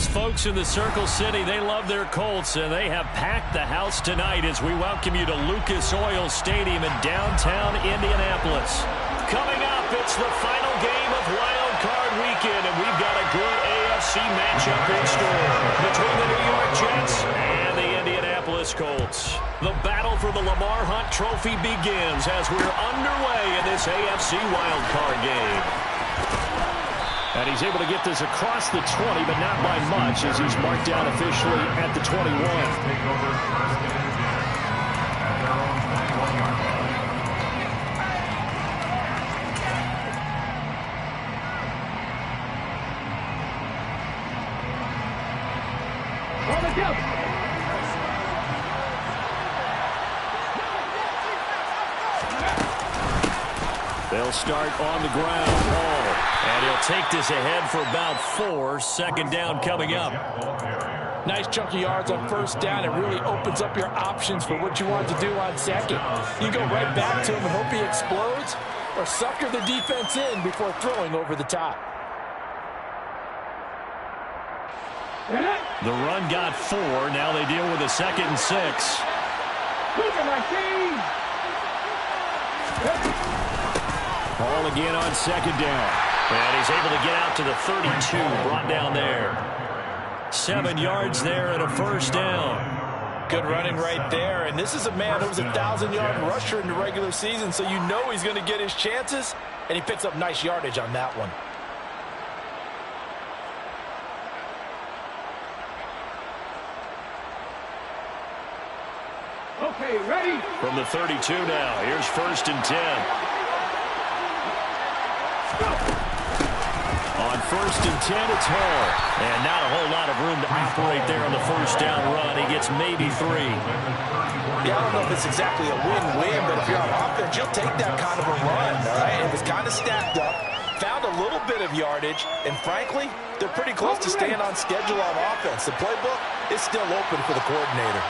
These folks in the Circle City, they love their Colts, and they have packed the house tonight as we welcome you to Lucas Oil Stadium in downtown Indianapolis. Coming up, it's the final game of Wild Card Weekend, and we've got a good AFC matchup in store between the New York Jets and the Indianapolis Colts. The battle for the Lamar Hunt Trophy begins as we're underway in this AFC Wild Card game. And he's able to get this across the 20, but not by much, as he's marked down officially at the 21. They'll start on the ground. Ball. And he'll take this ahead for about 4. Second down coming up. Nice chunk of yards on first down. It really opens up your options for what you want to do on second. You go right back to him and hope he explodes, or sucker the defense in before throwing over the top. The run got 4. Now they deal with a 2nd and 6. Look at my team! Ball again on 2nd down. And he's able to get out to the 32, brought down there. 7 yards there and a first down. Good running right there. And this is a man who was a 1,000-yard rusher in the regular season, so you know he's going to get his chances, and he picks up nice yardage on that one. Okay, ready? From the 32 now, here's 1st and 10. On 1st and 10, it's Hall. And not a whole lot of room to operate there on the first down run. He gets maybe 3. Yeah, I don't know if it's exactly a win-win, but if you're on offense, you'll take that kind of a run, all right? It was kind of stacked up, found a little bit of yardage, and frankly, they're pretty close to staying on schedule on offense. The playbook is still open for the coordinator.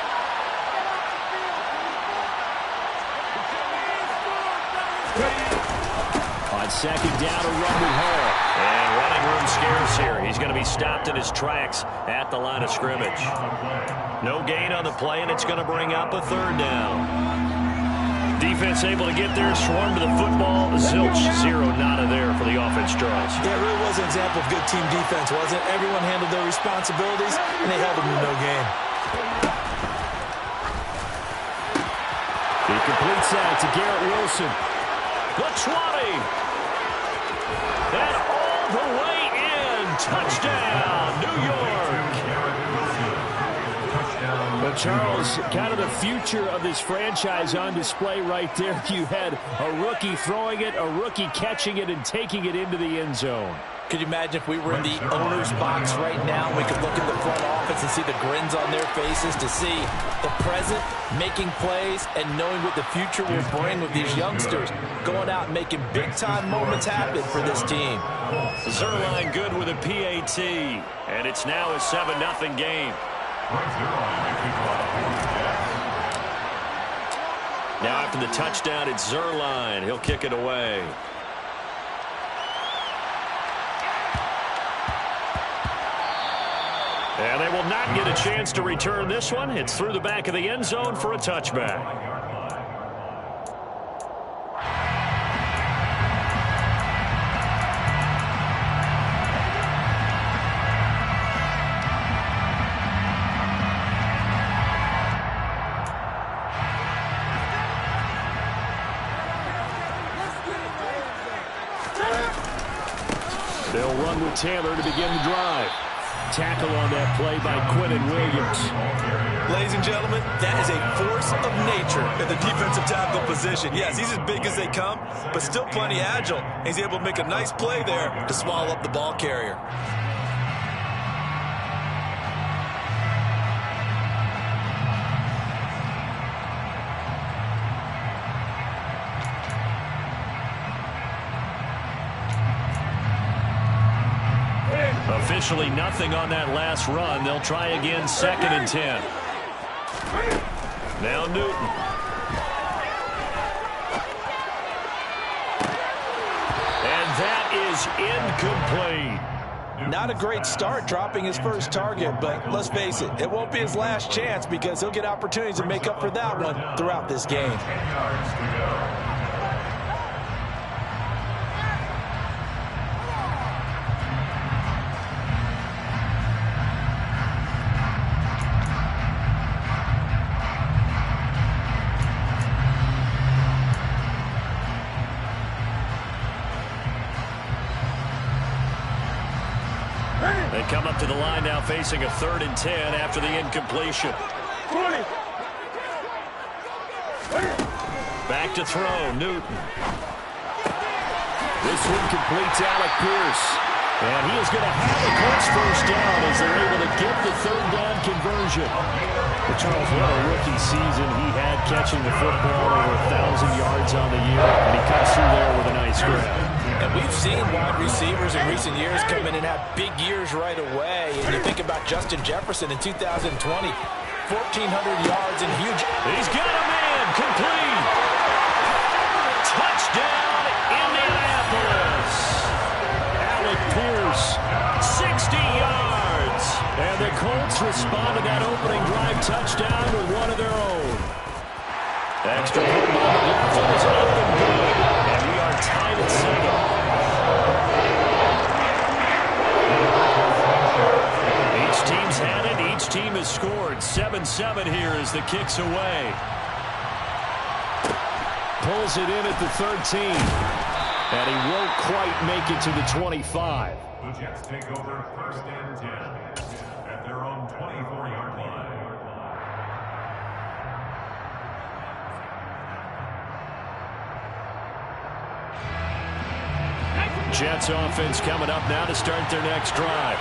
On 2nd down, a run with Hall. And running room scarce here. He's going to be stopped in his tracks at the line of scrimmage. No gain on the play, and it's going to bring up a 3rd down. Defense able to get there, swarm to the football. Zilch, 0 nada there for the offense, Charles. Yeah, it really was an example of good team defense, wasn't it? Everyone handled their responsibilities, and they held them to no gain. He completes that to Garrett Wilson. The 20. And all the way in. Touchdown, New York. But Charles, kind of the future of this franchise on display right there. You had a rookie throwing it, a rookie catching it, and taking it into the end zone. Could you imagine if we were in the owner's box right now, we could look in the front office and see the grins on their faces, to see the present making plays and knowing what the future will bring with these youngsters going out and making big-time moments happen for this team. Zerline good with a PAT, and it's now a 7-0 game. Now after the touchdown, it's Zerline. He'll kick it away. And they will not get a chance to return this one. It's through the back of the end zone for a touchback. They'll run with Taylor to begin the drive. Tackle on that play by Quinton Williams. Ladies and gentlemen, that is a force of nature at the defensive tackle position. Yes, he's as big as they come, but still plenty agile. He's able to make a nice play there to swallow up the ball carrier. Officially nothing on that last run. They'll try again, 2nd and 10. Now Newton. And that is incomplete. Not a great start dropping his first target, but let's face it, it won't be his last chance because he'll get opportunities to make up for that one throughout this game. They come up to the line now facing a 3rd and 10 after the incompletion. 20. Back to throw, Newton. This one completes Alec Pierce. And he is going to have the Colts first down as they're able to get the 3rd down conversion. But Charles, what a rookie season he had catching the football, over 1,000 yards on the year. And he comes through there with a nice grab. And we've seen wide receivers in recent years come in and have big years right away. And you think about Justin Jefferson in 2020, 1,400 yards and huge. He's got a man, complete. Touchdown, Indianapolis. Alec Pierce, 60 yards. And the Colts respond to that opening drive touchdown with one of their own. Extra point by McLaughlin is up and good. And we are tied at 7. Each team's had it. Each team has scored. 7-7 here as the kick's away. Pulls it in at the 13. And he won't quite make it to the 25. The Jets take over 1st and 10 at their own 24-yard line. Jets offense coming up now to start their next drive.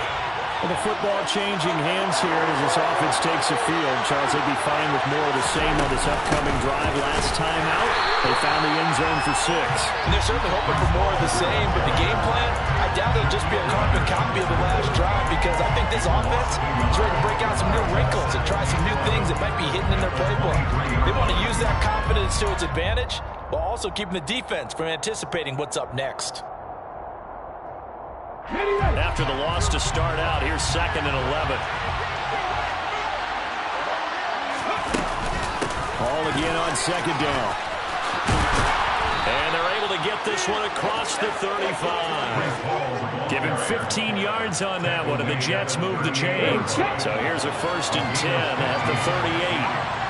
Well, the football changing hands here as this offense takes the field. Charles, they'd be fine with more of the same on this upcoming drive. Last time out, they found the end zone for 6. And they're certainly hoping for more of the same, but the game plan, I doubt it'll just be a carbon copy of the last drive because I think this offense is ready to break out some new wrinkles and try some new things that might be hidden in their playbook. They want to use that confidence to its advantage while also keeping the defense from anticipating what's up next. After the loss to start out, here's 2nd and 11. All again on 2nd down. And they're able to get this one across the 35. Give him 15 yards on that one, and the Jets move the chains. So here's a 1st and 10 at the 38.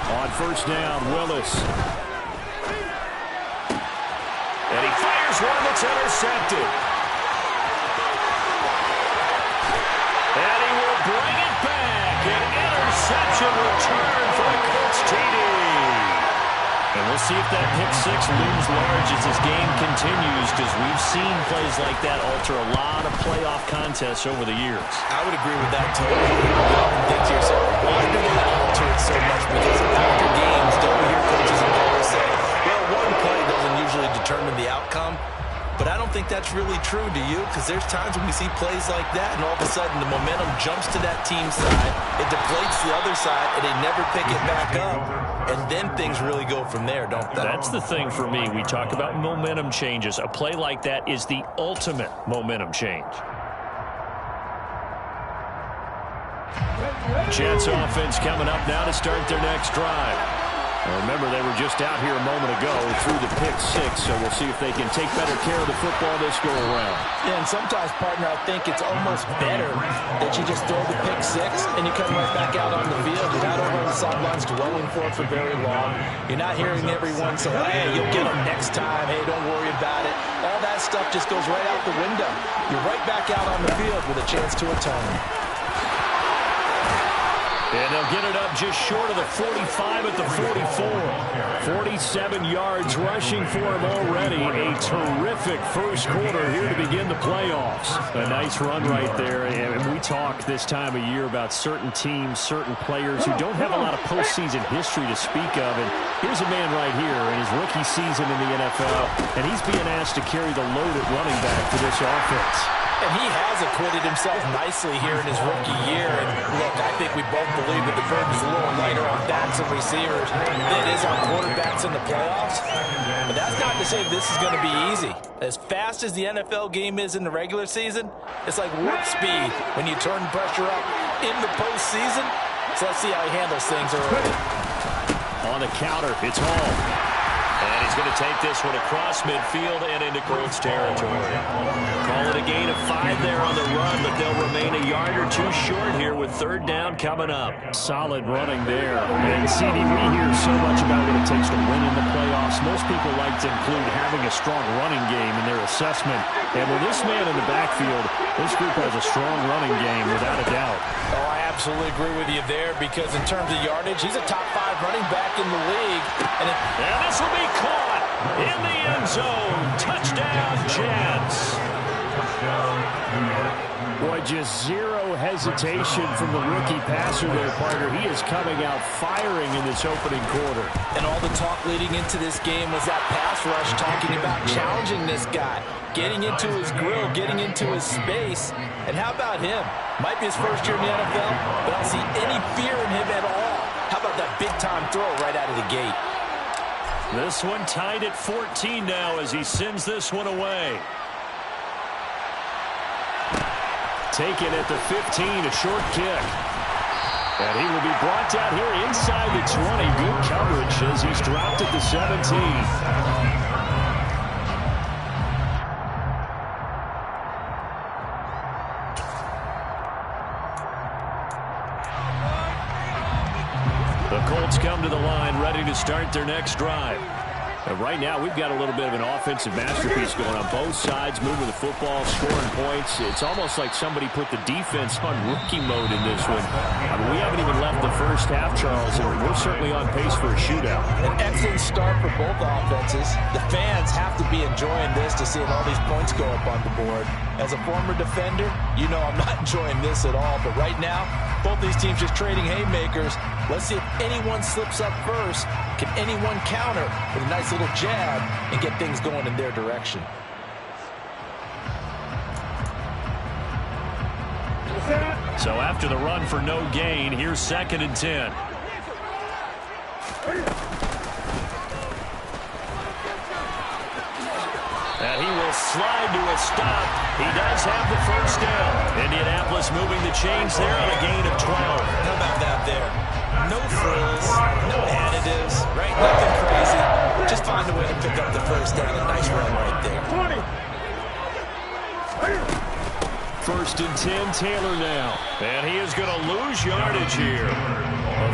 On 1st down, Willis. And he fires one that's intercepted. And he will bring it back. An interception return for the Colts TD. And we'll see if that pick 6 looms large as this game continues, because we've seen plays like that alter a lot of playoff contests over the years. I would agree with that totally. You often think to yourself, why do they alter it so much? Because after games, don't we hear coaches and players say, well, one play doesn't usually determine the outcome. But I don't think that's really true, do you? Because there's times when we see plays like that, and all of a sudden the momentum jumps to that team's side, it deflates the other side, and they never pick it back up. And then things really go from there, don't they? That's the thing for me. We talk about momentum changes. A play like that is the ultimate momentum change. Jets offense coming up now to start their next drive. Remember, they were just out here a moment ago through the pick 6, so we'll see if they can take better care of the football this go-around. Yeah, and sometimes, partner, I think it's almost better that you just throw the pick 6 and you come right back out on the field. You're not over on the sidelines dwelling for it for very long. You're not hearing everyone say, hey, you'll get them next time. Hey, don't worry about it. All that stuff just goes right out the window. You're right back out on the field with a chance to atone. And they'll get it up just short of the 45 at the 44. 47 yards rushing for him already. A terrific first quarter here to begin the playoffs. A nice run right there. And we talk this time of year about certain teams, certain players who don't have a lot of postseason history to speak of. And here's a man right here in his rookie season in the NFL. And he's being asked to carry the load at running back for this offense. And he has acquitted himself nicely here in his rookie year. And look, I think we both believe that the burden's a little lighter on backs and receivers than it is on quarterbacks in the playoffs. But that's not to say this is going to be easy. As fast as the NFL game is in the regular season, it's like warp speed when you turn pressure up in the postseason. So let's see how he handles things early. On the counter, it's Hall. And he's going to take this one across midfield and into Colts territory. Call it a gain of 5 there on the run, but they'll remain a yard or two short here with third down coming up. Solid running there. And CD, we hear so much about what it takes to win in the playoffs. Most people like to include having a strong running game in their assessment. And with this man in the backfield, this group has a strong running game without a doubt. Oh, I absolutely agree with you there because in terms of yardage, he's a top 5 running back in the league. And this will be caught in the end zone. Touchdown, Jets. Boy, just zero hesitation from the rookie passer there, partner. He is coming out firing in this opening quarter. And all the talk leading into this game was that pass rush talking about challenging this guy, getting into his grill, getting into his space. And how about him? Might be his first year in the NFL, but I don't see any fear in him at all. How about that big-time throw right out of the gate? This one tied at 14 now as he sends this one away. Taken at the 15, a short kick. And he will be brought down here inside the 20. Good coverage as he's dropped at the 17. The Colts come to the line ready to start their next drive. And right now, we've got a little bit of an offensive masterpiece going on both sides, moving the football, scoring points. It's almost like somebody put the defense on rookie mode in this one. I mean, we haven't even left the first half, Charles, and we're certainly on pace for a shootout. An excellent start for both offenses. The fans have to be enjoying this to seeing all these points go up on the board. As a former defender, you know I'm not enjoying this at all. But right now, both these teams just trading haymakers. Let's see if anyone slips up first. Can anyone counter with a nice little jab and get things going in their direction? So after the run for no gain, here's 2nd and 10. And he will slide to a stop. He does have the first down. Indianapolis moving the chains there on a gain of 12. How about that there? No frills, no additives, right? Nothing crazy. Just find a way to pick up the first down. A nice run right there. 1st and 10, Taylor now. And he is going to lose yardage here.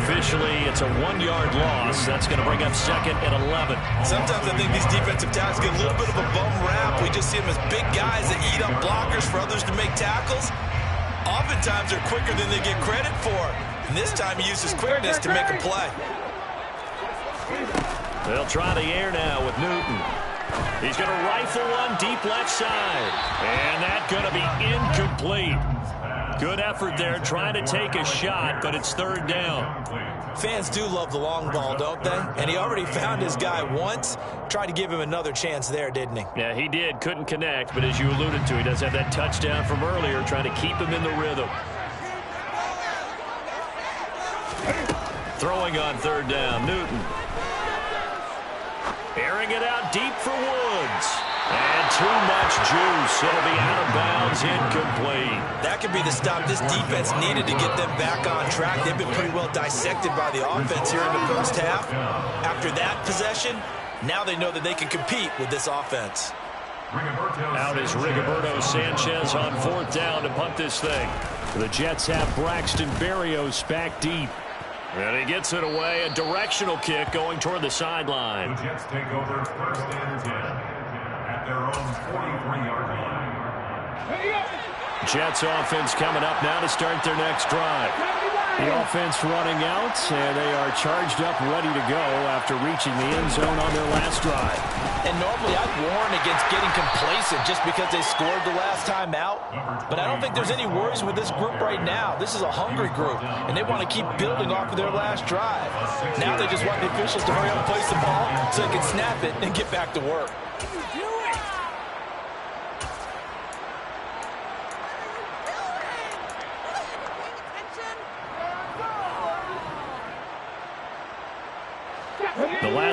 Officially, it's a 1-yard loss. That's going to bring up 2nd and 11. Sometimes I think these defensive tackles get a little bit of a bum rap. We just see them as big guys that eat up blockers for others to make tackles. Oftentimes, they're quicker than they get credit for. And this time, he uses quickness to make a play. They'll try the air now with Newton. He's going to rifle one deep left side. And that's going to be incomplete. Good effort there, trying to take a shot, but it's 3rd down. Fans do love the long ball, don't they? And he already found his guy once. Tried to give him another chance there, didn't he? Yeah, he did. Couldn't connect, but as you alluded to, he does have that touchdown from earlier, trying to keep him in the rhythm. Throwing on 3rd down, Newton. Airing it out deep for Woods. And too much juice. It'll be out of bounds, incomplete. That could be the stop this defense needed to get them back on track. They've been pretty well dissected by the offense here in the first half. After that possession, now they know that they can compete with this offense. Out is Rigoberto Sanchez on 4th down to punt this thing. The Jets have Braxton Berrios back deep. And he gets it away. A directional kick going toward the sideline. The Jets take over 1st and 10 at their own 43-yard line. Jets offense coming up now to start their next drive. The offense running out, and they are charged up, ready to go after reaching the end zone on their last drive. And normally I'd warn against getting complacent just because they scored the last time out. But I don't think there's any worries with this group right now. This is a hungry group, and they want to keep building off of their last drive. Now they just want the officials to hurry up and place the ball so they can snap it and get back to work.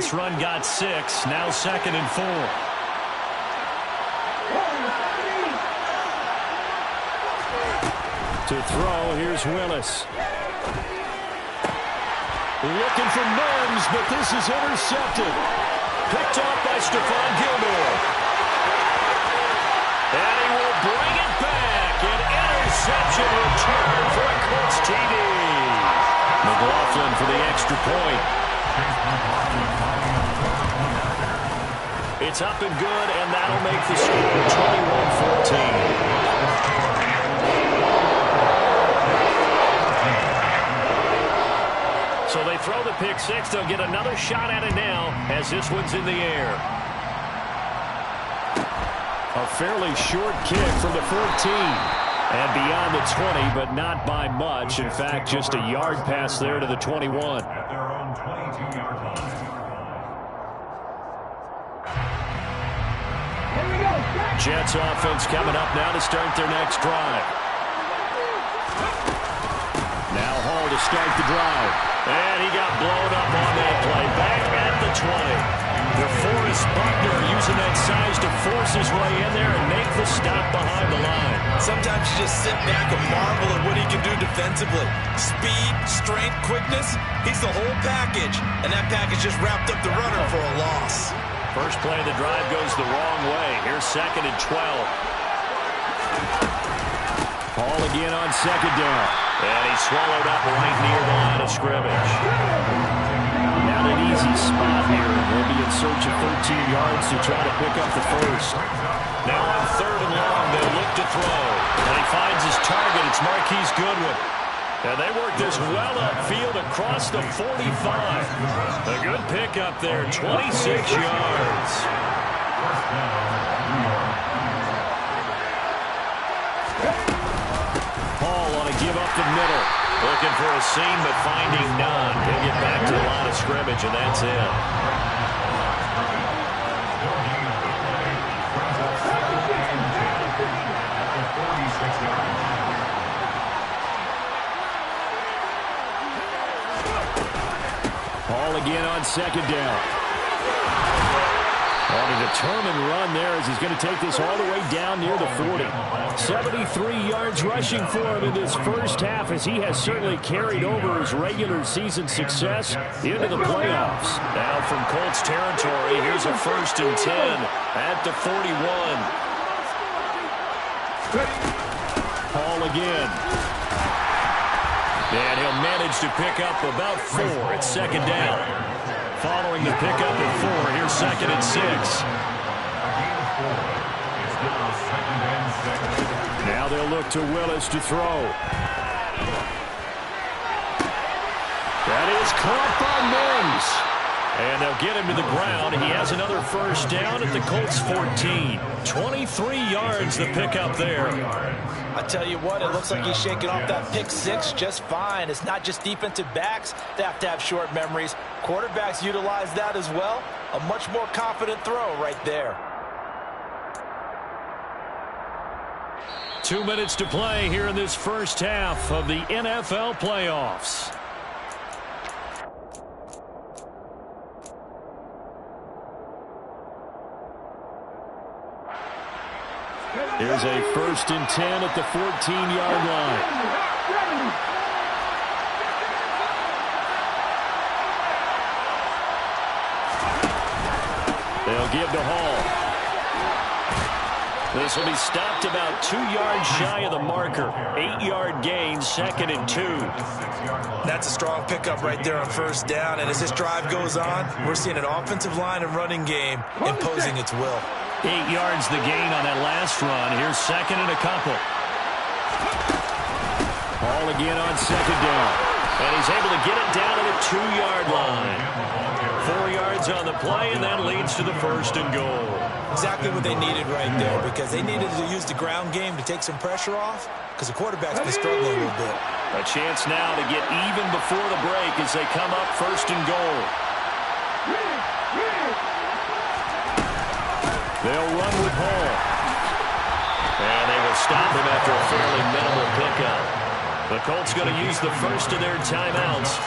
last run got 6. Now 2nd and 4. To throw, here's Willis. Looking for Mims, but this is intercepted. Picked off by Stephon Gilmore. And he will bring it back. An interception return for a Colts TD. McLaughlin for the extra point. It's up and good, and that'll make the score 21-14. So they throw the pick 6. They'll get another shot at it now as this one's in the air. A fairly short kick from the 14. And beyond the 20, but not by much. In fact, just a yard pass there to the 21. At their own 22-yard line. Jets offense coming up now to start their next drive. Now Hall to start the drive. And he got blown up on that play. Back at the 20. DeForest Buckner using that size to force his way in there and make the stop behind the line. Sometimes you just sit back and marvel at what he can do defensively. Speed, strength, quickness, he's the whole package. And that package just wrapped up the runner for a loss. First play of the drive goes the wrong way. Here's 2nd and 12. Hall again on 2nd down. And he's swallowed up right near the line of scrimmage. Not an easy spot here. They'll be in search of 13 yards to try to pick up the first. Now on 3rd and long, they'll look to throw. And he finds his target. It's Marquise Goodwin. And they work this well upfield across the 45. A good pickup there, 26 yards. Paul on a give up the middle. Looking for a seam, but finding none. He'll get back to the line of scrimmage, and that's it. Paul again on 2nd down. On a determined run there as he's going to take this all the way down near the 40. 73 yards rushing for him in this first half as he has certainly carried over his regular season success into the playoffs. Now from Colts territory, here's a 1st and 10 at the 41. Paul again. And he'll manage to pick up about 4 at 2nd down. Following the pickup at 4, here's 2nd and 6. Now they'll look to Willis to throw. That is caught by Mims. And they'll get him to the ground. He has another 1st down at the Colts 14. 23 yards the pickup there. I tell you what, it looks like he's shaking off that pick 6 just fine. It's not just defensive backs that have to have short memories. Quarterbacks utilize that as well. A much more confident throw right there. 2 minutes to play here in this first half of the NFL playoffs. Here's a 1st and 10 at the 14-yard line. They'll give to Hall. This will be stopped about 2 yards shy of the marker. 8-yard gain, 2nd and 2. That's a strong pickup right there on 1st down. And as this drive goes on, we're seeing an offensive line and running game imposing its will. 8 yards the gain on that last run. Here's 2nd and a couple. Hall again on 2nd down. And he's able to get it down to the 2-yard line. 4 yards on the play, and that leads to the 1st and goal. Exactly what they needed right there, because they needed to use the ground game to take some pressure off, because the quarterback's been struggling a little bit. A chance now to get even before the break as they come up 1st and goal. They'll run with Hall. And they will stop him after a fairly minimal pickup. The Colts going to use the first of their timeouts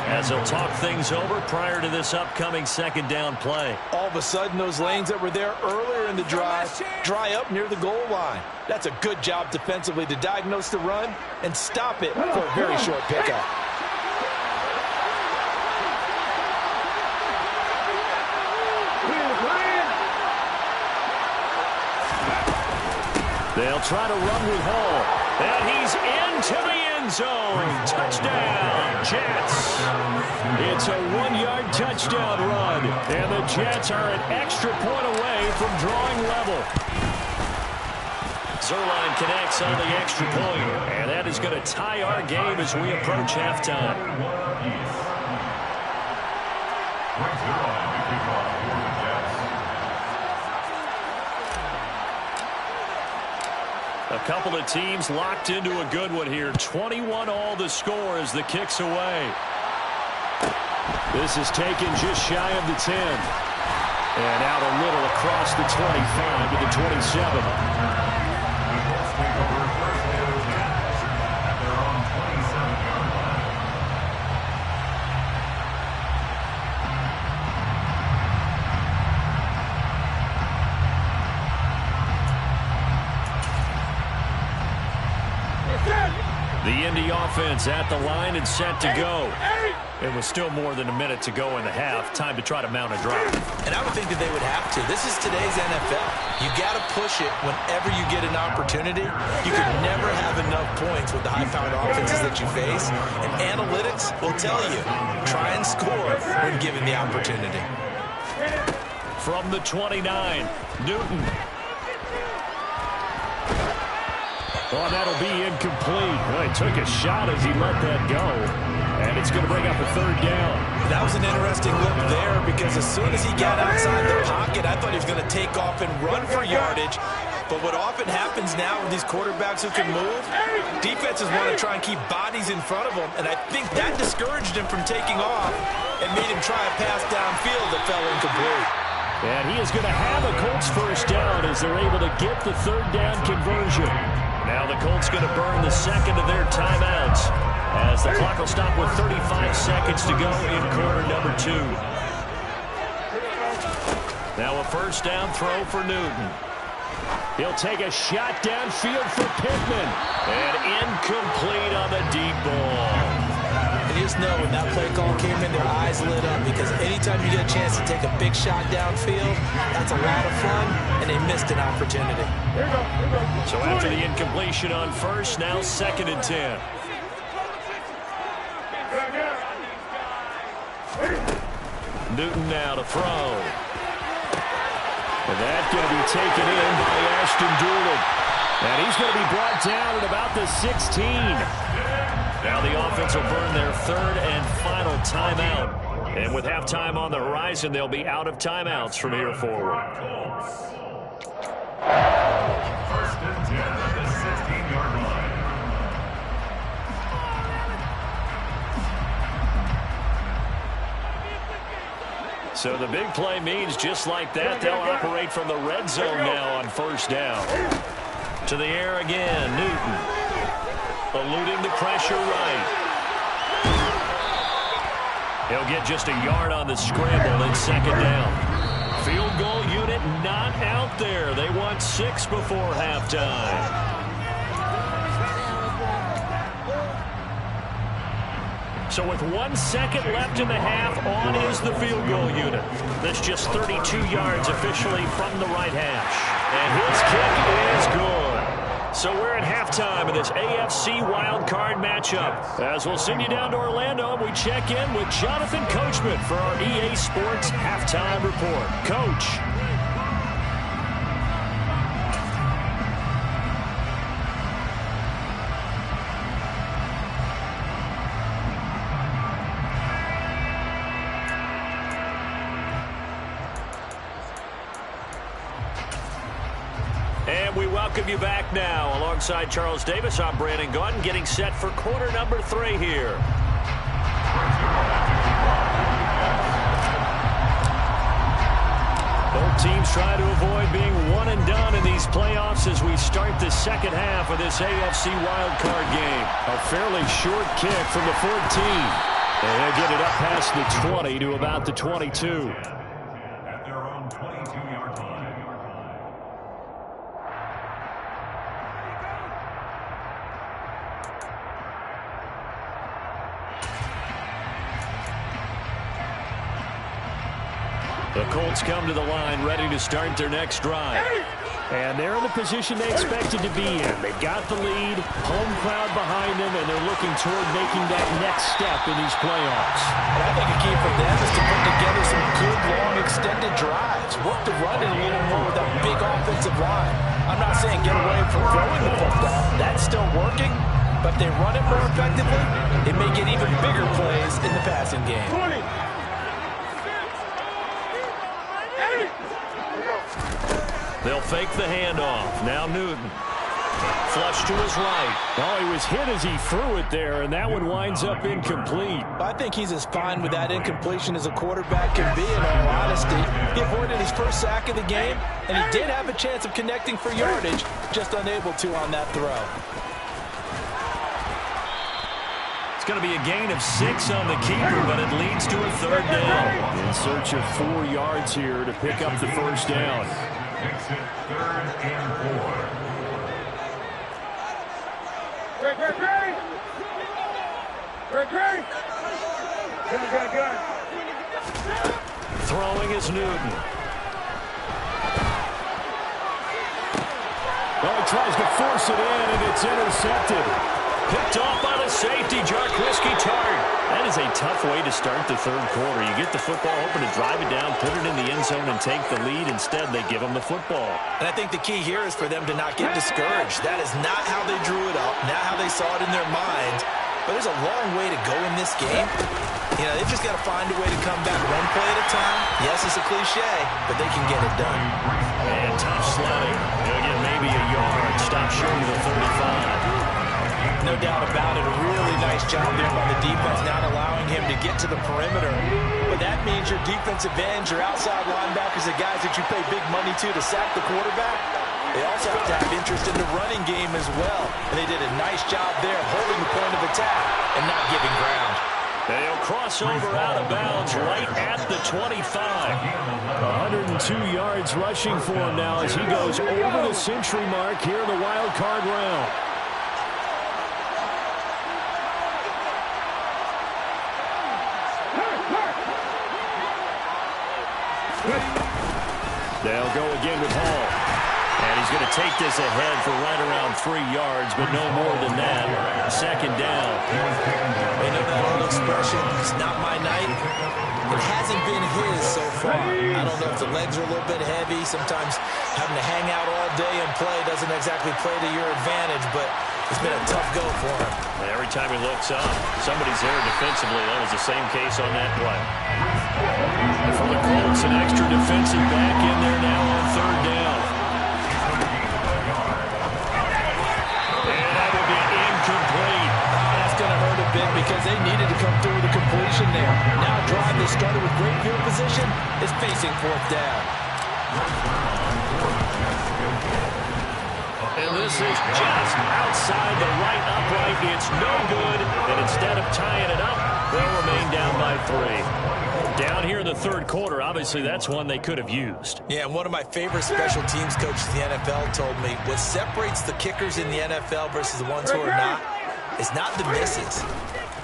as they'll talk things over prior to this upcoming second down play. All of a sudden, those lanes that were there earlier in the drive dry up near the goal line. That's a good job defensively to diagnose the run and stop it for a very short pickup. They'll try to run with Hall. And he's into the end zone. Touchdown, Jets. It's a 1-yard touchdown run. And the Jets are an extra point away from drawing level. Zerline connects on the extra point. And that is going to tie our game as we approach halftime. A couple of teams locked into a good one here. 21-all the score as the kick's away. This is taken just shy of the 10. And out a little across the 25 to the 27. The Indy offense at the line and set to go. It was still more than a minute to go in the half. Time to try to mount a drive. And I would think that they would have to. This is today's NFL. You got to push it whenever you get an opportunity. You can never have enough points with the high-powered offenses that you face. And analytics will tell you, try and score when given the opportunity. From the 29, Newton. Oh, that'll be incomplete. Well, he took a shot as he let that go. And it's going to bring up a third down. That was an interesting look there because as soon as he got outside the pocket, I thought he was going to take off and run for yardage. But what often happens now with these quarterbacks who can move, defenses want to try and keep bodies in front of them. And I think that discouraged him from taking off and made him try a pass downfield that fell incomplete. And he is going to have a Colts first down as they're able to get the third down conversion. Now the Colts going to burn the second of their timeouts as the clock will stop with 35 seconds to go in quarter number 2. Now a first down throw for Newton. He'll take a shot downfield for Pittman. And incomplete on the deep ball. And you just know when that play call came in, their eyes lit up because anytime you get a chance to take a big shot downfield, that's a lot of fun, and they missed an opportunity. So after the incompletion on first, now 2nd and 10. Newton now to throw. And that's going to be taken in by Ashton Doolin. And he's going to be brought down at about the 16. Now the offense will burn their third and final timeout. And with halftime on the horizon, they'll be out of timeouts from here forward. First and 10 at the 16-yard line. So the big play means just like that, they'll operate from the red zone now on first down. To the air again, Newton. Eluding the pressure right. He'll get just a yard on the scramble and second down. Field goal unit not out there. They want 6 before halftime. So with 1 second left in the half, on is the field goal unit. That's just 32 yards officially from the right hash. And his kick is good. So we're at halftime of this AFC wildcard matchup. As we'll send you down to Orlando, we check in with Jonathan Coachman for our EA Sports Halftime Report. Coach. And we welcome you back now. Alongside Charles Davis, I'm Brandon Gaudin, getting set for quarter number 3 here. Both teams try to avoid being one and done in these playoffs as we start the second half of this AFC wildcard game. A fairly short kick from the 14. And they'll get it up past the 20 to about the 22. At their own 22-yard line. The Colts come to the line ready to start their next drive. And they're in the position they expected to be in. They've got the lead, home crowd behind them, and they're looking toward making that next step in these playoffs. And I think a key for them is to put together some good, long, extended drives. Work the run in a little more with that big offensive line. I'm not saying get away from throwing the football. That's still working. But they run it more effectively, it may get even bigger plays in the passing game. 20. They'll fake the handoff. Now Newton. Flush to his right. Oh, he was hit as he threw it there, and that one winds up incomplete. I think he's as fine with that incompletion as a quarterback can be, in all honesty. He avoided his first sack of the game, and he did have a chance of connecting for yardage, just unable to on that throw. It's going to be a gain of 6 on the keeper, but it leads to a third down. In search of 4 yards here to pick up the first down. Makes it 3rd and 4. Great. Good. Throwing is Newton. Oh, he tries to force it in, and it's intercepted. Picked off by the safety, Jarkowski Tart. That is a tough way to start the third quarter. You get the football open to drive it down, put it in the end zone, and take the lead. Instead, they give them the football. And I think the key here is for them to not get discouraged. That is not how they drew it up, not how they saw it in their minds. But there's a long way to go in this game. You know, they've just got to find a way to come back one play at a time. Yes, it's a cliche, but they can get it done. And tough sledding. They'll get maybe a yard. Stop short of the 35. No doubt about it. A really nice job there by the defense, not allowing him to get to the perimeter. But that means your defensive ends, your outside linebackers, the guys that you pay big money to sack the quarterback, they also have to have interest in the running game as well. And they did a nice job there holding the point of attack and not giving ground. They'll cross over out of bounds right at the 25. 102 yards rushing for him now as he goes over the century mark here in the wild card round. They'll go again with Hall. And he's going to take this ahead for right around 3 yards, but no more than that. Second down. They know that old expression, it's not my night. It hasn't been his so far. I don't know if the legs are a little bit heavy. Sometimes having to hang out all day and play doesn't exactly play to your advantage, but it's been a tough go for him. And every time he looks up, somebody's there defensively. That was the same case on that play. And for the Colts, an extra defensive back in there now on third down. And that will be incomplete. That's going to hurt a bit because they needed to come through with a completion there. Now a drive that started with great field position is facing 4th down. And this is just outside the right upright. It's no good. And instead of tying it up, they'll remain down by 3. Down here in the third quarter, obviously that's one they could have used. Yeah, and one of my favorite special teams coaches in the NFL told me what separates the kickers in the NFL versus the ones who are not is not the misses.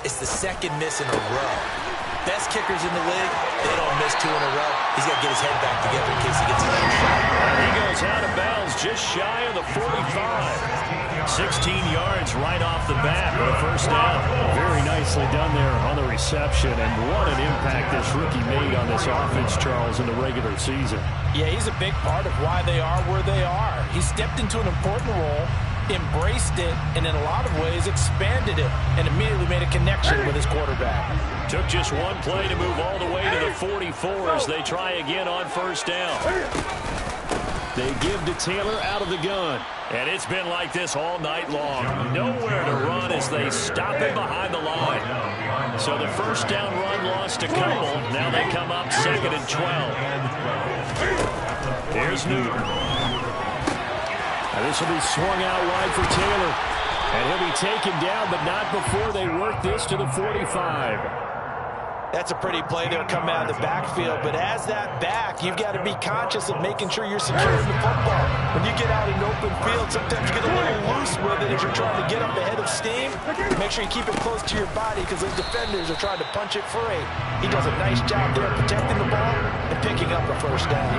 It's the second miss in a row. Best kickers in the league, they don't miss 2 in a row. He's got to get his head back together in case he gets another shot. He goes out of bounds just shy of the 45. 16 yards right off the bat with a first down. Very nicely done there on the reception, and what an impact this rookie made on this offense, Charles, in the regular season. Yeah, he's a big part of why they are where they are. He stepped into an important role, embraced it, and in a lot of ways expanded it, and immediately made a connection with his quarterback. Took just one play to move all the way to the 44 as they try again on first down. They give to Taylor out of the gun. And it's been like this all night long. Nowhere to run as they stop him behind the line. So the first down run lost a couple. Now they come up 2nd and 12. is Newton. And this will be swung out wide for Taylor. And he'll be taken down, but not before they work this to the 45. That's a pretty play there coming out of the backfield, but as that back, you've got to be conscious of making sure you're securing the football. When you get out in open field, sometimes you get a little loose with it if you're trying to get up ahead of steam. Make sure you keep it close to your body because those defenders are trying to punch it free. He does a nice job there protecting the ball and picking up a first down.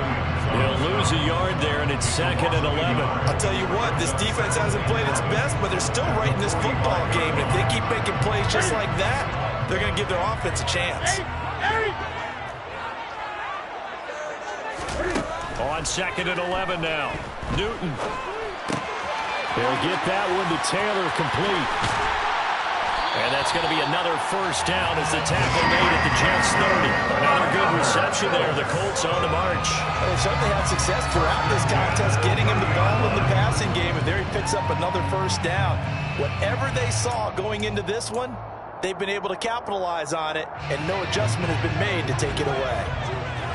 They'll lose a yard there, and it's 2nd and 11. I'll tell you what, this defense hasn't played its best, but they're still right in this football game. If they keep making plays just like that, they're going to give their offense a chance. On 2nd and 11 now. Newton. They'll get that one to Taylor complete. And that's going to be another first down as the tackle made at the Jets 30. Another good reception there. The Colts on the march. Well, they've certainly had success throughout this contest getting him the ball in the passing game, and there he picks up another first down. Whatever they saw going into this one, they've been able to capitalize on it, and no adjustment has been made to take it away.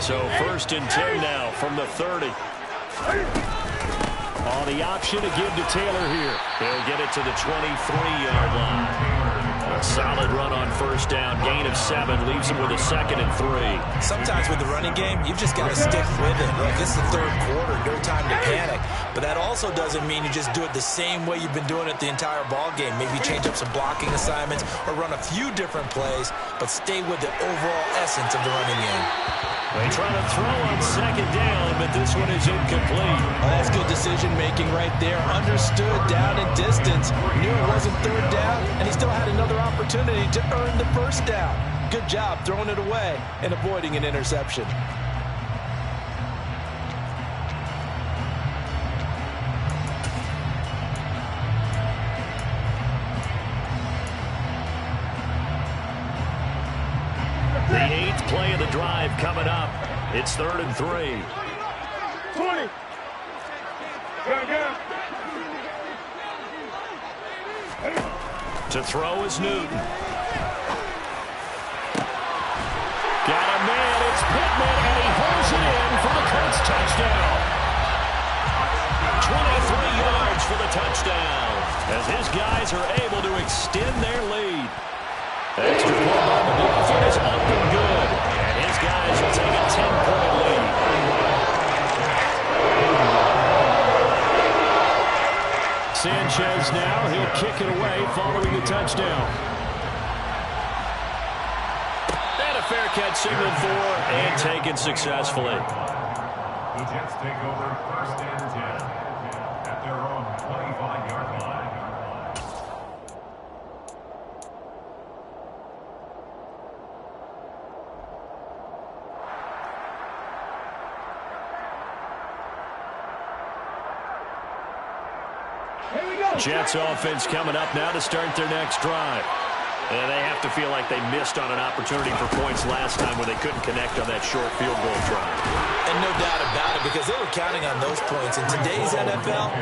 So 1st and 10 now from the 30. On the option to give to Taylor here. He'll get it to the 23-yard line. A solid run on first down. Gain of 7 leaves him with a 2nd and 3. Sometimes with the running game, you've just got to stick with it. Look, this is the 3rd quarter. No time to panic. But that also doesn't mean you just do it the same way you've been doing it the entire ball game. Maybe change up some blocking assignments or run a few different plays, but stay with the overall essence of the running game. They try to throw on 2nd down, but this one is incomplete. Oh, that's good decision-making right there. Understood down and distance. Knew it wasn't 3rd down, and he still had another opportunity to earn the first down. Good job throwing it away and avoiding an interception. The 8th play of the drive coming up. It's 3rd and 3. 20. To throw is Newton. Got a man. It's Pittman, and he holds it in for the Colts touchdown. 23 yards for the touchdown as his guys are able to extend their lead. Extra point by McLaughlin is up and good. And his guys will take a 10-point lead. Sanchez now, he'll kick it away following the touchdown. And a fair catch signaled for and taken successfully. The Jets take over 1st and 10 at their own 25-yard line. Jets offense coming up now to start their next drive. And they have to feel like they missed on an opportunity for points last time when they couldn't connect on that short field goal drive. And no doubt about it, because they were counting on those points. In today's NFL,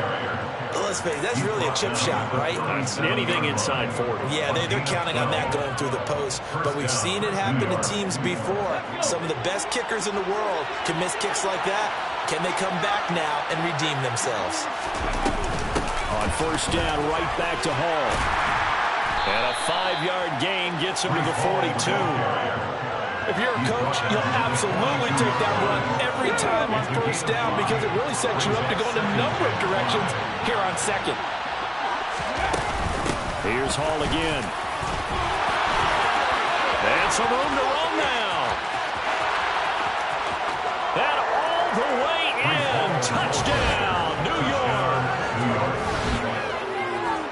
let's face it, that's really a chip shot, right? It's anything inside 40. Yeah, they're counting on that going through the post. But we've seen it happen to teams before. Some of the best kickers in the world can miss kicks like that. Can they come back now and redeem themselves? On first down, right back to Hall. And a 5-yard gain gets him to the 42. If you're a coach, you'll absolutely take that run every time on first down because it really sets you up to go in a number of directions here on 2nd. Here's Hall again. And some room to run now. And all the way in. Touchdown, New York.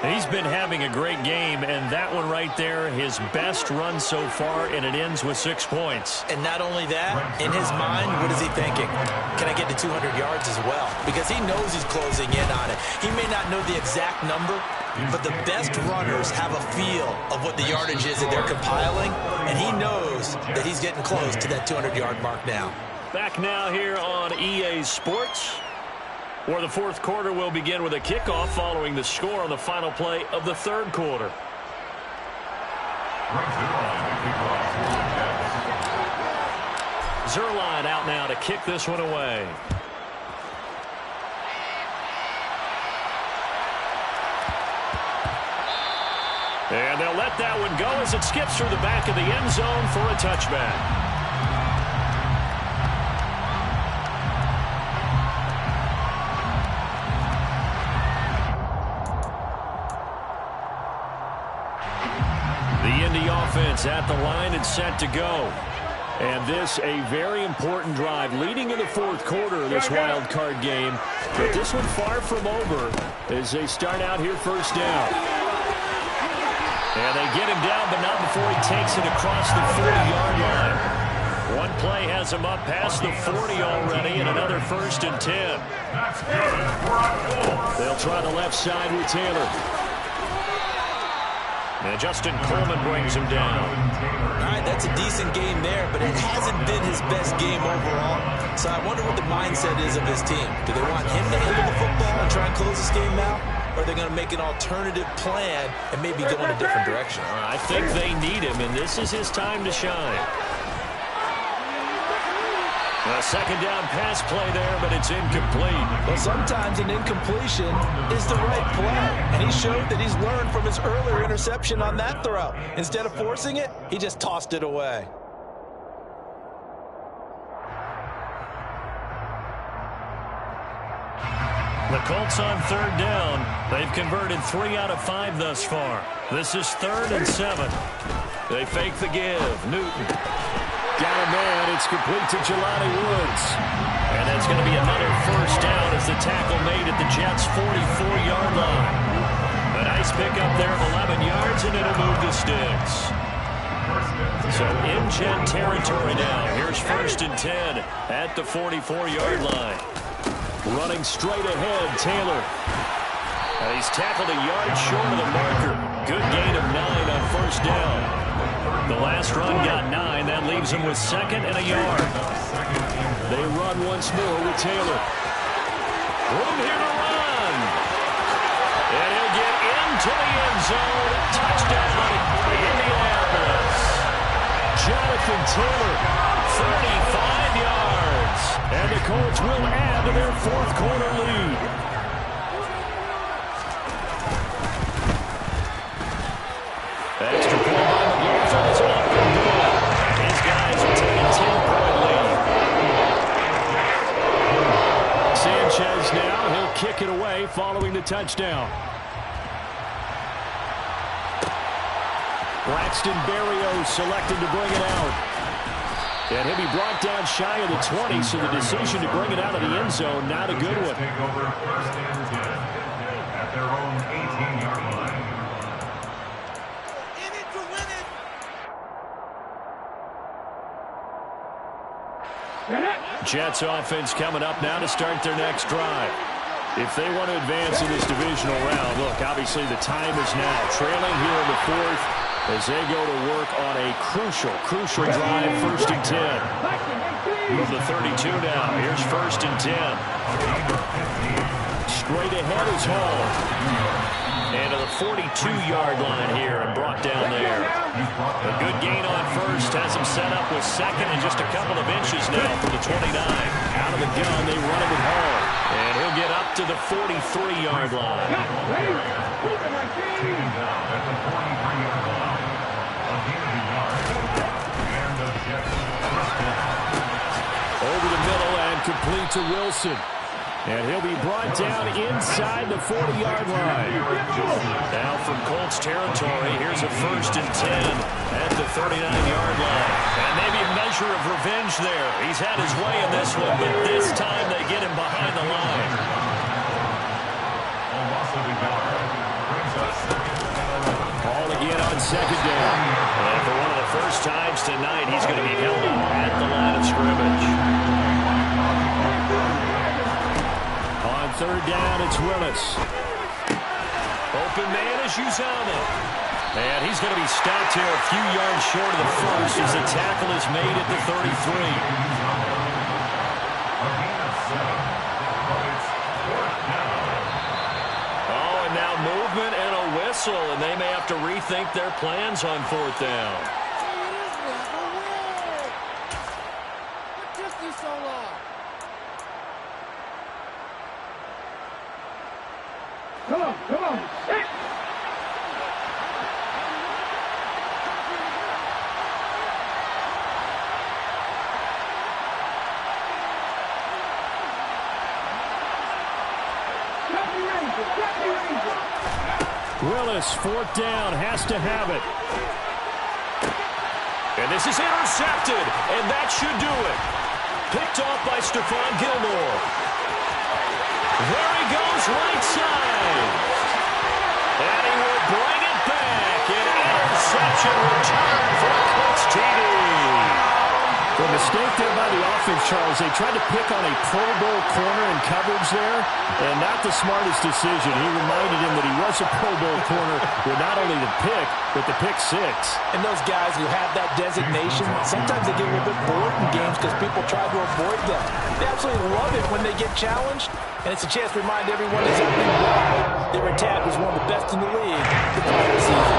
He's been having a great game, and that one right there, his best run so far, and it ends with 6 points. And not only that, in his mind, what is he thinking? Can I get to 200 yards as well? Because he knows he's closing in on it. He may not know the exact number, but the best runners have a feel of what the yardage is that they're compiling, and he knows that he's getting close to that 200-yard mark now. Back now here on EA Sports, where the 4th quarter will begin with a kickoff following the score on the final play of the 3rd quarter. Right Zerline out now to kick this one away. And they'll let that one go as it skips through the back of the end zone for a touchback. The Indy offense at the line and set to go. And this a very important drive leading in the fourth quarter of this wild card game. But this one far from over as they start out here first down. And they get him down, but not before he takes it across the 40-yard line. One play has him up past the 40 already, and another 1st and 10. They'll try the left side with Taylor. And Justin Coleman brings him down. All right, that's a decent game there, but it hasn't been his best game overall. So I wonder what the mindset is of his team. Do they want him to handle the football and try and close this game out? Or are they going to make an alternative plan and maybe go in a different direction? I think they need him, and this is his time to shine. A second down pass play there, but it's incomplete. Well, sometimes an incompletion is the right play. And he showed that he's learned from his earlier interception on that throw. Instead of forcing it, he just tossed it away. The Colts on 3rd down. They've converted 3 out of 5 thus far. This is 3rd and 7. They fake the give. Newton. Got a man. It's complete to Jelani Woods. And that's going to be another first down as the tackle made at the Jets' 44-yard line. A nice pickup there of 11 yards, and it'll move the sticks. So in Jet territory now. Here's 1st and 10 at the 44-yard line. Running straight ahead, Taylor. He's tackled a yard short of the marker. Good gain of 9 on 1st down. The last run got 9. That leaves him with 2nd and a yard. They run once more with Taylor. Room here to run. And he'll get into the end zone. Touchdown, Indianapolis. Jonathan Taylor, 35 yards. And the Colts will add to their fourth quarter lead. Extra point by the Dolphins. Up and good. These guys will take a 10-point lead. Sanchez now. He'll kick it away following the touchdown. Braxton Berrios selected to bring it out. And he'll be brought down shy of the 20, so the decision to bring it out of the end zone, not a good one. Take over 1st and 10 at their own 18-yard line. In it to win it. Jets offense coming up now to start their next drive. If they want to advance in this divisional round, look, obviously the time is now. Trailing here in the 4th as they go to work on a crucial drive, 1st and 10. From the 32 now, here's 1st and 10. Straight ahead is Hall. And to the 42-yard line here and brought down there. A good gain on 1st, has him set up with 2nd and just a couple of inches now from the 29. Out of the gun, they run it with Hall. And he'll get up to the 43-yard line. Over the middle and complete to Wilson. And he'll be brought down inside the 40-yard line. Now from Colts territory, here's a 1st and 10 at the 39-yard line. And maybe a measure of revenge there. He's had his way in this one, but this time they get him behind the line. Ball again on 2nd down. And for one of the first times tonight, he's going to be held up at the line of scrimmage. On 3rd down, it's Willis. Open man is Uzama. And he's going to be stopped here a few yards short of the 1st as the tackle is made at the 33. Movement and a whistle, and they may have to rethink their plans on 4th down. What took you so long? Come on. Willis, fourth down, has to have it. And this is intercepted, and that should do it. Picked off by Stephon Gilmore. There he goes, right side. And he will bring it back. An interception return for Colts TD. The mistake there by the offense, Charles, they tried to pick on a Pro Bowl corner in coverage there, and not the smartest decision. He reminded him that he was a Pro Bowl corner with not only the pick, but the pick six. And those guys who have that designation, sometimes they get a little bit bored in games because people try to avoid them. They absolutely love it when they get challenged, and it's a chance to remind everyone exactly why they were tagged as one of the best in the league the prior season.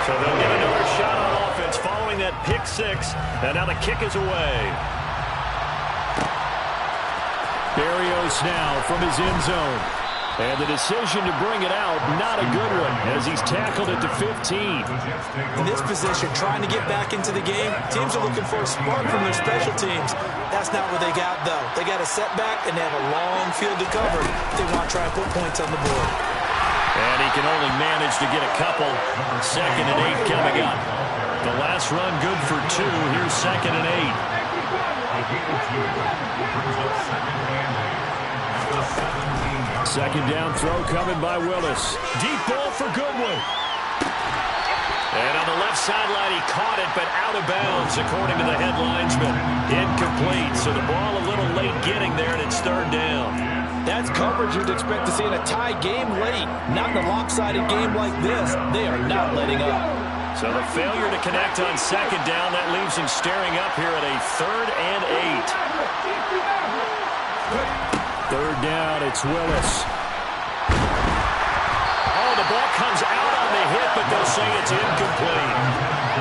So they'll get another shot on offense following that pick six, and now the kick is away. Berrios now from his end zone. And the decision to bring it out, not a good one, as he's tackled at the 15. In this position, trying to get back into the game, teams are looking for a spark from their special teams. That's not what they got, though. They got a setback, and they have a long field to cover if they want to try and put points on the board. And he can only manage to get a couple. 2nd and 8 coming up. The last run good for 2. Here's 2nd and 8. Second down throw coming by Willis. Deep ball for Goodwin. And on the left sideline, he caught it, but out of bounds, according to the head linesman. Incomplete, so the ball a little late getting there, and it's 3rd down. That's coverage you'd expect to see in a tie game late. Not in a lopsided game like this. They are not letting up. So the failure to connect on 2nd down, that leaves him staring up here at a 3rd and 8. 3rd down, it's Willis. Oh, the ball comes out on the hit, but they'll say it's incomplete.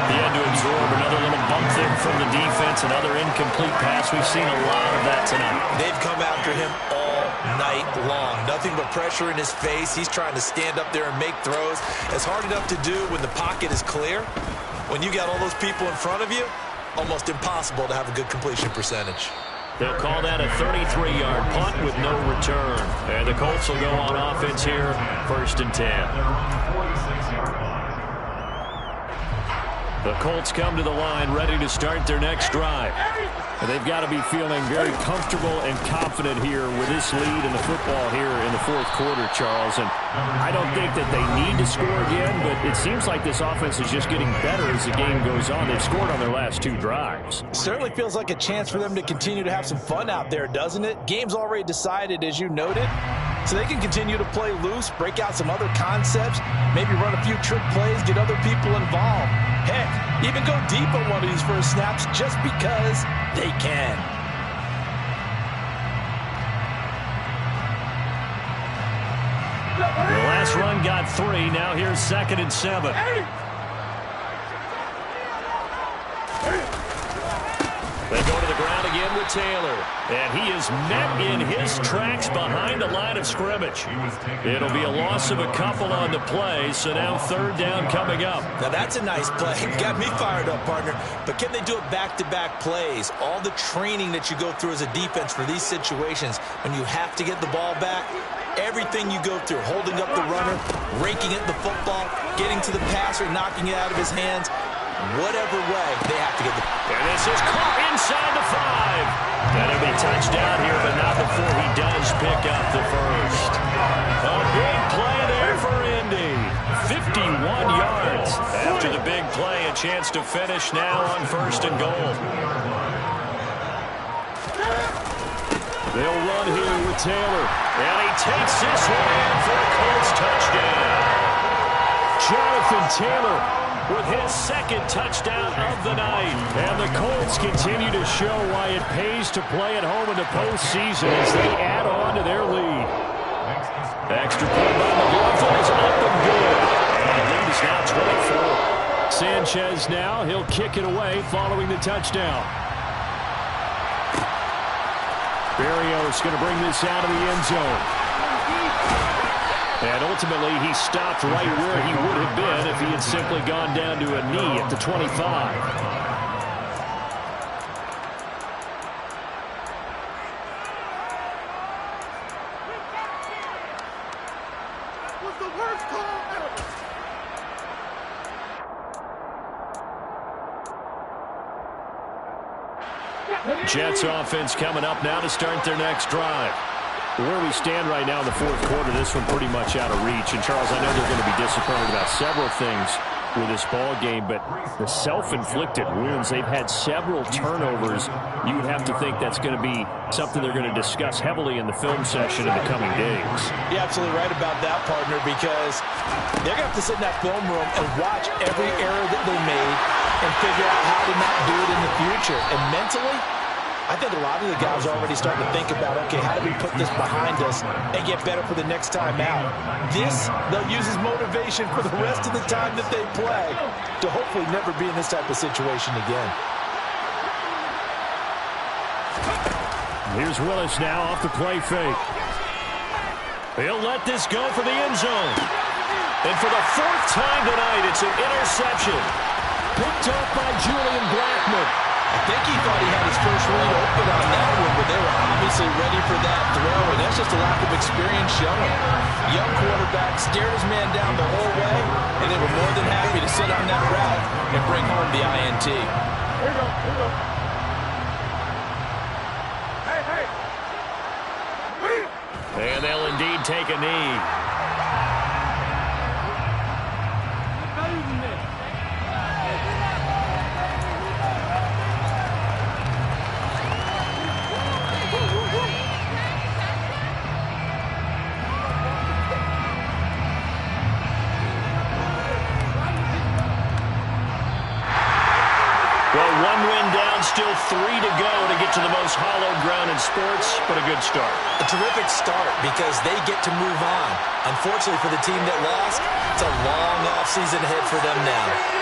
He had to absorb another little bump there from the defense, another incomplete pass. We've seen a lot of that tonight. They've come after him all night long. Nothing but pressure in his face. He's trying to stand up there and make throws. It's hard enough to do when the pocket is clear. When you got all those people in front of you, almost impossible to have a good completion percentage. They'll call that a 33-yard punt with no return. And the Colts will go on offense here, 1st and 10. The Colts come to the line ready to start their next drive. And they've got to be feeling very comfortable and confident here with this lead in the football here in the 4th quarter, Charles. And I don't think that they need to score again, but it seems like this offense is just getting better as the game goes on. They've scored on their last 2 drives. Certainly feels like a chance for them to continue to have some fun out there, doesn't it? Game's already decided, as you noted. So they can continue to play loose, break out some other concepts, maybe run a few trick plays, get other people involved. Heck, even go deep on one of these first snaps just because they can. The last run got 3. Now here's 2nd and 7. They go to the ground again with Taylor. And he is met in his tracks behind the line of scrimmage. It'll be a loss of a couple on the play, so now 3rd down coming up. Now that's a nice play. Got me fired up, partner. But can they do it back-to-back plays? All the training that you go through as a defense for these situations, when you have to get the ball back, everything you go through, holding up the runner, raking at the football, getting to the passer, knocking it out of his hands, whatever way, they have to get the... And this is caught inside the 5. That'll be touchdown here, but not before he does pick up the first. A big play there for Indy. 51 yards. After the big play, a chance to finish now on 1st and goal. They'll run here with Taylor. And he takes this one in for a Colts touchdown. Jonathan Taylor with his 2nd touchdown of the night. And the Colts continue to show why it pays to play at home in the postseason as they add on to their lead. Extra point by McLaughlin is up and good. And the lead is now 24. Sanchez now, he'll kick it away following the touchdown. Berrios going to bring this out of the end zone. And ultimately, he stopped right where he would have been if he had simply gone down to a knee at the 25. Jets offense coming up now to start their next drive. Where we stand right now in the fourth quarter, this one pretty much out of reach. And, Charles, I know they're going to be disappointed about several things with this ball game, but the self-inflicted wounds, they've had several turnovers. You would have to think that's going to be something they're going to discuss heavily in the film session in the coming days. You're absolutely right about that, partner, because they're going to have to sit in that film room and watch every error that they made and figure out how to not do it in the future. And mentally, I think a lot of the guys are already starting to think about, okay, how do we put this behind us and get better for the next time out? This, they'll use as motivation for the rest of the time that they play to hopefully never be in this type of situation again. Here's Willis now off the play fake. He'll let this go for the end zone. And for the fourth time tonight, it's an interception. Picked up by Julian Blackmon. I think he thought he had his first read open on that one, but they were obviously ready for that throw, and that's just a lack of experience showing. Young quarterback stared his man down the whole way, and they were more than happy to sit on that route and bring home the INT. Here we go. Hey. And they'll indeed take a knee. Well, one win down, still 3 to go to get to the most hallowed ground in sports, but a good start. A terrific start because they get to move on. Unfortunately for the team that lost, it's a long offseason ahead for them now.